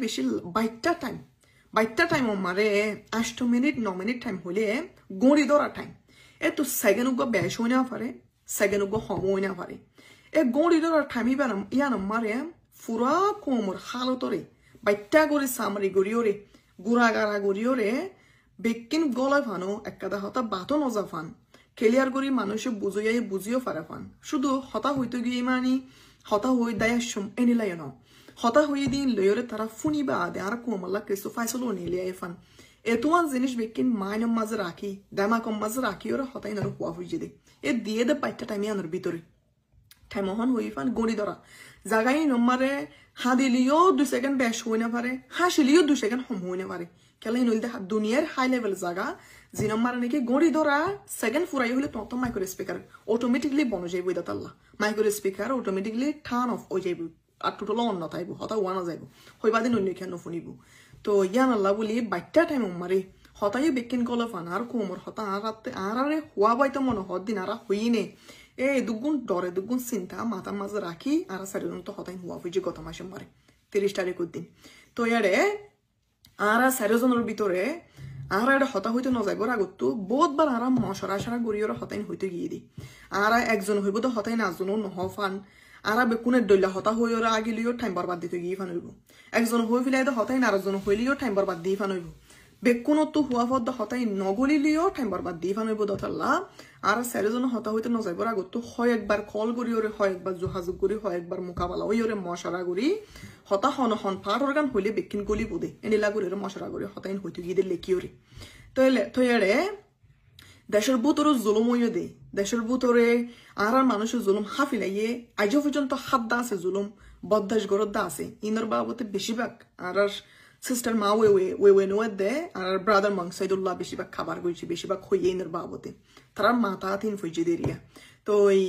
বেশি 22টা টাইম মারে 8 minute 9 minute time হলে গড়ি ধরা টাইম তো সেকেন্ড বেশ হই না পারে সেকেন্ড হম হই না পারে গড়ি ধরার টাইম ইয়ান মারে ফুরা কোমর হালতরে 22টা করে সামরি গড়িওরে গুড়াগাড়া গড়িওরে বেকিন গলায় ফানো একটা হতা বাতো নজা ফান ক্লিয়ার করি মানুষে বুঝিও পারে ফান শুধু হতা হইতে গিয়ে মানি হতা হই দায়াসম এনিলাই ন হতা হয়ে দিন লয়রে তারা ফুনিবা আদে আর কোমল্লা ক্রিস্টো ফাইসল নিলিয়াই ফান এতুয়ান জিনিস বেকিন মাইনম মাঝে রাখি দামাকম মাঝে রাখি ওরা হতাই নার হুয়া হইছে দে দিয়ে দে 22টা টাইম আনার ভিতরে টাইম হন হই ফান গড়ি ধরা জাগাই নম্বরে হাদিলিও 2 সেকেন্ড বেশ হই না পারে হাসিলিও 2 সেকেন্ড হম হই না পারে কেলাই নইলে দুনিয়ার হাই লেভেল জায়গা যে নম্বর নাকি গড়ি ধরা সেকেন্ড ফুরাই হলে তত মাইক্রো স্পিকার অটোমেটিকলি বন যাইব দাতাল্লা micro speaker automatically turn off হয়ে যাইব আর টোটাল অন নথাইব হতা ওয়ানা যাইব হইবাদে নইলে কেন শুনিব তো ইয়ান আল্লাহ বলি 22টা টাইম মারে হতাই বেকিন কল ফান আর কোমর হতা আর হওয়া বাইতো মনে হত দিন আর হইনে দুগুণ ডরে দুগুণ চিন্তা মাথার মাঝে রাখি আর সারিজন তো হতাই হওয়া হয়েছে গত মাসে মারে 30 তারিখের দিন তো ইয়ারে আর সারিজনের ভিতরে আর এটা হতা হইতে নযাইব আগত বহুতবার আর মশরা সারা গড়িওরা হতাইন হইতে গিয়ে দি আর একজন হইব তো হতাই নাজনও নহফান আর বেকুনের দৈলা হতা হই ওরা আগিলিও টাইম বরবাদ দিতে গিয়ে ফান হইব একজন হই ফেলাই তো হতাই আরেকজন হইলিও টাইম বরবাদ দিয়ে ফান হইব বেকুনত তো হুয়া ফদ হতাই নগলিলিও টাইম বরবাদ দিয়ে ফান হইব দতাল্লা আর সারিজন হতা হইতে নযাইব আগত হয় একবার কল করি ওরে হয় একবার যোগাযোগ করি হয় একবার মোকাবেলা ওই ওরে মশরা করি হতা হন পার অর্গান হইলে বেকিন গলি বোধে এনিলা করে মশরা করে হতাইন হইতে গিয়ে দিলে কি ওরে তো এড়ে দেশের বুতরে জুলুম হইয়ে দে দেশের বুতরে আর মানুষের জুলুম হাফিলাইয়ে আজও পর্যন্ত হাত দা আছে জুলুম বদাস গরদ দা আছে ইনর বাবতে বেশিরভাগ আর সিস্টার মা ওয়ে নোয়ে দে আর ব্রাদার মাংসাইদুল্লাহ বেশিরভাগ খাবার করছে বেশিরভাগ হইয়ে ইনর বাবতে তারা মাথা তিন ফইজে দেরিয়া তো এই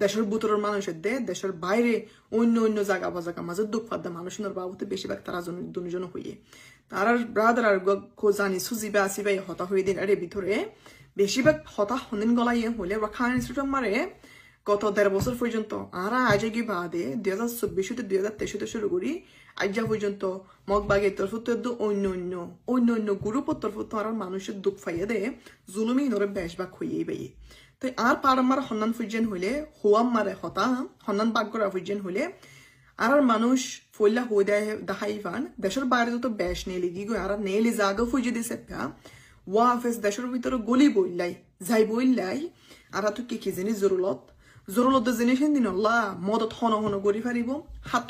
দেশের বুতরের মানুষের দে দেশের বাইরে অন্য জায়গা বাজাগা মাঝে দুঃখ ফাদ্দা মানুষের বাবতে বেশিরভাগ তারা দুজন হইয়ে তার ব্রাদার আর জানি সুজিবা আসিবাই হতা হয়ে দিন আরে ভিতরে বেশিরভাগ হতা হনিন গলাইয়ে হলে রাখান ইনস্টিটিউট মারে গত 1.5 বছর পর্যন্ত আর আজে কি বাদে 2024 থেকে 2023 শুরু করি আজ পর্যন্ত মগবাগের তরফত অন্য গ্রুপের তরফত আর মানুষের দুঃখ ফাইয়ে দে জুলুমি নরে বেশবাগ হইয়ে বাইয়ে তো আর পারমার হন্নান ফুজেন হইলে হোয়াম মারে হতা হন্নান বাগ করা ফুজেন হইলে আর মানুষ ফইলা হই দেয় দেখাই ফান দেশের বাইরে তো বেশ নেলি গি আর নেলি জাগা ফুজে দিছে ওয়াফেস দেশের ভিতরে গলি বইলাই যাই বইলাই আর তো কি জিনিস জরুরত জিনিস দিন আল্লাহ মদত হন করি ফারিব হাত